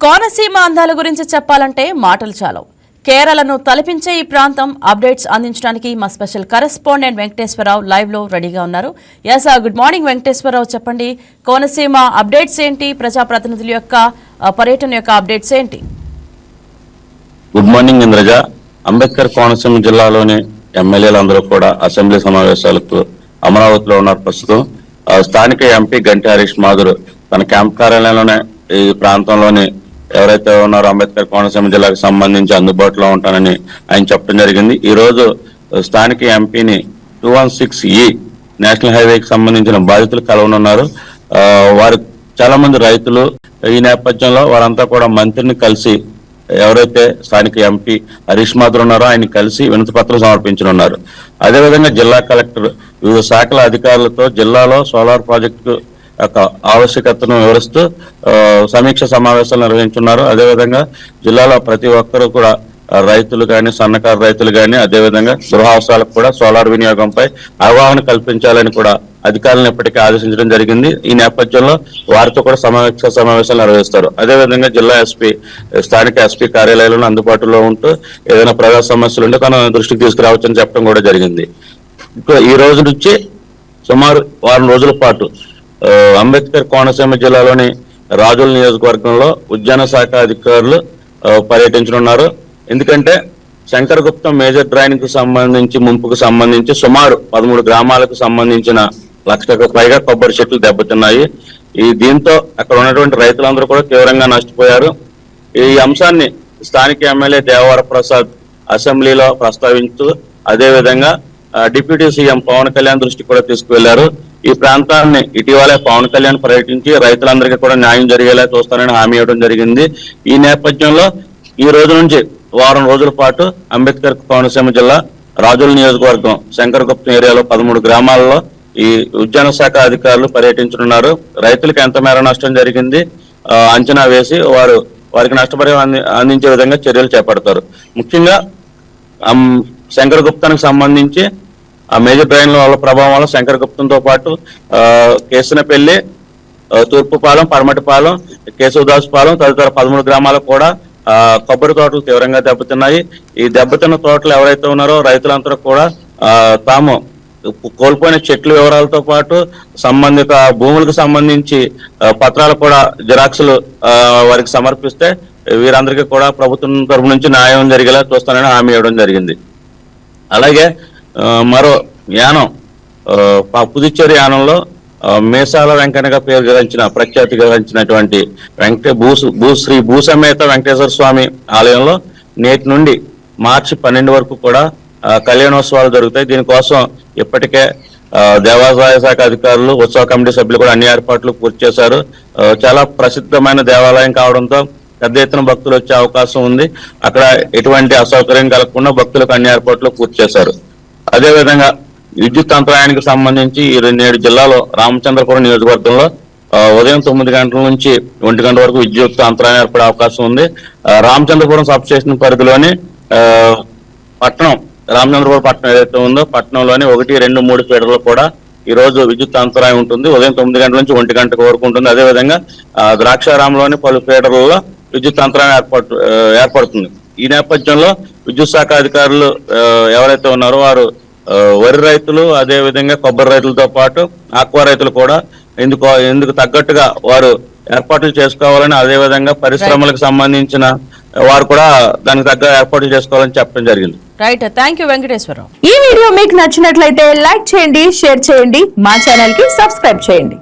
కోనసీమ అందాల గురించి చెప్పాలంటే మాటలు చాలవు. కేరళను తలపించే ఈ ప్రాంతం అప్డేట్స్ అందించడానికి మా స్పెషల్ కరెస్పాండెంట్ వెంకటేశ్వరరావు లైవ్ లో రెడీగా ఉన్నారు. yes గుడ్ మార్నింగ్ వెంకటేశ్వరరావు, చెప్పండి కోనసీమ అప్డేట్స్ ఏంటి, ప్రజాప్రతినిధుల యొక్క పర్యటన యొక్క అప్డేట్స్ ఏంటి? Good morning Indraja. అంబేద్కర్ కోనసీమ జిల్లాలోని ఎమ్మెల్యేలందరూ కూడా అసెంబ్లీ సమావేశాలకు అమరావతిలో ఉన్నారు. ప్రస్తుతం స్థానిక ఎంపీ గంటి హరీష్ మాధుర్ తన క్యాంప్ కార్యాలయంలోనే ఈ ప్రాంతంలోని ఎవరైతే ఉన్నారో అంబేద్కర్ కోనసీమ జిల్లాకు సంబంధించి అందుబాటులో ఉంటానని ఆయన చెప్పడం జరిగింది. ఈ రోజు స్థానిక ఎంపీని 216E నేషనల్ హైవేకి సంబంధించిన బాధితులు కలవనున్నారు. వారు చాలా మంది రైతులు. ఈ నేపథ్యంలో వారంతా కూడా మంత్రిని కలిసి ఎవరైతే స్థానిక ఎంపీ హరీష్ మాధుర్ ఉన్నారో ఆయన కలిసి వినతి పత్రం సమర్పించనున్నారు. అదేవిధంగా జిల్లా కలెక్టర్ వివిధ శాఖల అధికారులతో జిల్లాలో సోలార్ ప్రాజెక్టు యొక్క ఆవశ్యకతను వివరిస్తూ సమీక్ష సమావేశాలు నిర్వహించున్నారు. అదేవిధంగా జిల్లాలో ప్రతి ఒక్కరూ కూడా రైతులు కానీ సన్నకారు రైతులు కానీ అదేవిధంగా గృహ అవసరాలకు కూడా సోలార్ వినియోగంపై అవగాహన కల్పించాలని కూడా అధికారులను ఇప్పటికే ఆదేశించడం జరిగింది. ఈ నేపథ్యంలో వారితో కూడా సమీక్ష సమావేశాలు నిర్వహిస్తారు. అదేవిధంగా జిల్లా ఎస్పీ స్థానిక ఎస్పీ కార్యాలయంలో అందుబాటులో ఉంటూ ఏదైనా ప్రజా సమస్యలు ఉంటే తన దృష్టికి తీసుకురావచ్చని చెప్పడం కూడా జరిగింది. ఈ రోజు నుంచి సుమారు వారం రోజుల పాటు అంబేద్కర్ కోనసీమ జిల్లాలోని రాజుల నియోజకవర్గంలో ఉద్యాన శాఖ అధికారులు పర్యటించనున్నారు. ఎందుకంటే శంకరగుప్తం మేజర్ డ్రైన్ కు సంబంధించి ముంపుకు సంబంధించి సుమారు 13 గ్రామాలకు సంబంధించిన 1,00,000కు పైగా కొబ్బరి చెట్లు దెబ్బతిన్నాయి. దీంతో అక్కడ ఉన్నటువంటి రైతులందరూ కూడా తీవ్రంగా నష్టపోయారు. ఈ అంశాన్ని స్థానిక ఎమ్మెల్యే దేవవర ప్రసాద్ అసెంబ్లీలో ప్రస్తావించు అదేవిధంగా డిప్యూటీ సీఎం పవన్ కళ్యాణ్ దృష్టికి కూడా తీసుకువెళ్లారు. ఈ ప్రాంతాన్ని ఇటీవలే పవన్ కళ్యాణ్ పర్యటించి రైతులందరికీ కూడా న్యాయం జరిగేలా చూస్తానని హామీ ఇవ్వడం జరిగింది. ఈ నేపథ్యంలో ఈ రోజు నుంచి వారం రోజుల పాటు అంబేద్కర్ కోనసీమ జిల్లా రాజుల నియోజకవర్గం శంకరగుప్తం ఏరియాలో 13 గ్రామాలలో ఈ ఉద్యాన శాఖ అధికారులు పర్యటించనున్నారు. రైతులకు ఎంత మేర నష్టం జరిగింది అంచనా వేసి వారికి నష్టపరిహారం అందించే విధంగా చర్యలు చేపడతారు. ముఖ్యంగా శంకరగుప్తానికి సంబంధించి ఆ మేజర్ డ్రైన్ వల్ల ప్రభావం వల్ల శంకరగుప్తంతో పాటు కేసునపల్లి, తూర్పుపాలెం, పడమటిపాలెం, కేశవదాసుపాలెం తదితర 13 గ్రామాలకు కూడా కొబ్బరి తోటలు తీవ్రంగా దెబ్బతిన్నాయి. ఈ దెబ్బతిన్న తోటలు ఎవరైతే ఉన్నారో రైతులందరూ కూడా తాము కోల్పోయిన చెట్ల వివరాలతో పాటు సంబంధిత భూములకు సంబంధించి పత్రాలు కూడా జిరాక్సులు వారికి సమర్పిస్తే వీరందరికీ కూడా ప్రభుత్వం తరఫు నుంచి న్యాయం జరిగేలా చూస్తానని హామీ ఇవ్వడం జరిగింది. అలాగే మరో యానం పుదుచ్చేరి యానంలో మేసాల వెంకన్నగా పేరు గడించిన ప్రఖ్యాతి గడించినటువంటి శ్రీ భూసమేత వెంకటేశ్వర స్వామి ఆలయంలో నేటి నుండి మార్చి 12 వరకు కూడా కళ్యాణోత్సవాలు జరుగుతాయి. దీనికోసం ఇప్పటికే దేవాదాయ శాఖ అధికారులు ఉత్సవ కమిటీ సభ్యులు కూడా అన్ని ఏర్పాట్లు పూర్తి చేశారు. చాలా ప్రసిద్ధమైన దేవాలయం కావడంతో పెద్ద ఎత్తున భక్తులు వచ్చే అవకాశం ఉంది. అక్కడ ఎటువంటి అసౌకర్యం కలగకుండా భక్తులకు అన్ని ఏర్పాట్లు పూర్తి చేశారు. అదేవిధంగా విద్యుత్ అంతరాయానికి సంబంధించి ఈ 2 జిల్లాలో రామచంద్రపురం నియోజకవర్గంలో ఉదయం 9 గంటల నుంచి 1 గంట వరకు విద్యుత్ అంతరాయం ఏర్పడే అవకాశం ఉంది. రామచంద్రపురం సబ్ స్టేషన్ పరిధిలోని రామచంద్రపురం పట్టణం ఏదైతే ఉందో పట్టణంలోని 1, 2, 3 ఫీడర్లు కూడా ఈ రోజు విద్యుత్ అంతరాయం ఉంటుంది. ఉదయం 9 గంటల నుంచి 1 గంట వరకు ఉంటుంది. అదేవిధంగా ద్రాక్షారాంలోని పలు ఫీడర్లలో విద్యుత్ అంతరాయం ఏర్పడుతుంది. ఈ నేపథ్యంలో విద్యుత్ శాఖ అధికారులు ఎవరైతే ఉన్నారో వారు వరి రైతులు అదేవిధంగా కొబ్బరి రైతులతో పాటు ఆక్వా రైతులు కూడా ఎందుకు తగ్గట్టుగా వారు ఏర్పాట్లు చేసుకోవాలని అదేవిధంగా పరిశ్రమలకు సంబంధించిన వారు కూడా దానికి తగ్గ ఏర్పాట్లు చేసుకోవాలని చెప్పడం జరిగింది. Right, thank you Venkateswara Rao. ఈ వీడియో మీకు నచ్చినట్లయితే లైక్ చేయండి, షేర్ చేయండి, మా ఛానల్ కి సబ్స్క్రైబ్ చేయండి.